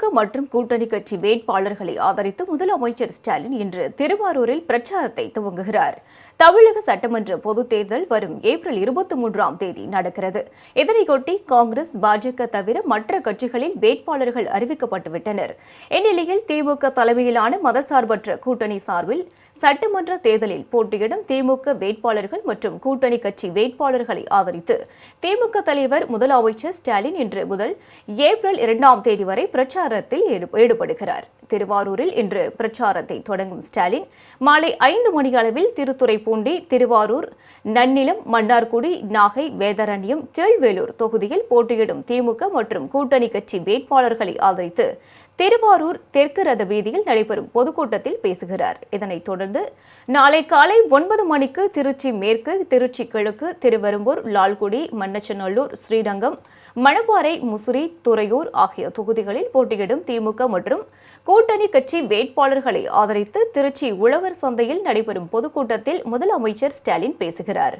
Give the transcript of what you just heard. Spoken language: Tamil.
திமுக மற்றும் கூட்டணி கட்சி வேட்பாளர்களை ஆதரித்து முதலமைச்சர் ஸ்டாலின் இன்று திருவாரூரில் பிரச்சாரத்தை துவங்குகிறார். தமிழக சட்டமன்ற பொதுத் தேர்தல் வரும் ஏப்ரல் 23ஆம் தேதி நடக்கிறது. இதனையொட்டி காங்கிரஸ், பாஜக தவிர மற்ற கட்சிகளில் வேட்பாளர்கள் அறிவிக்கப்பட்டுவிட்டனர். இந்நிலையில் திமுக தலைமையிலான மதசார்பற்ற கூட்டணி சார்பில் சட்டமன்ற தேர்தலில் போட்டியிடும் திமுக வேட்பாளர்கள் மற்றும் கூட்டணி கட்சி வேட்பாளர்களை ஆதரித்து திமுக தலைவர் முதலமைச்சர் ஸ்டாலின் இன்று முதல் ஏப்ரல் 2ஆம் தேதி வரை பிரச்சாரத்தில் ஈடுபடுகிறார். திருவாரூரில் இன்று பிரச்சாரத்தை தொடங்கும் ஸ்டாலின் மாலை 5 மணியளவில் திருத்துறைப்பூண்டி, திருவாரூர், நன்னிலம், மன்னார்குடி, நாகை, வேதாரண்யம், கீழ்வேலூர் தொகுதியில் போட்டியிடும் திமுக மற்றும் கூட்டணி கட்சி வேட்பாளர்களை ஆதரித்து திருவாரூர் தெற்கு ரத வீதியில் நடைபெறும் பொதுக்கூட்டத்தில் பேசுகிறார். இதனைத் தொடர்ந்து நாளை காலை 9 மணிக்கு திருச்சி மேற்கு, திருச்சி கிழக்கு, திருவெரும்பூர், லால்குடி, மண்ணச்சநல்லூர், ஸ்ரீரங்கம், மணப்பாறை, முசிறி, துறையூர் ஆகிய தொகுதிகளில் போட்டியிடும் திமுக மற்றும் கூட்டணி கட்சி வேட்பாளர்களை ஆதரித்து திருச்சி உழவர் சந்தையில் நடைபெறும் பொதுக்கூட்டத்தில் முதலமைச்சர் ஸ்டாலின் பேசுகிறார்.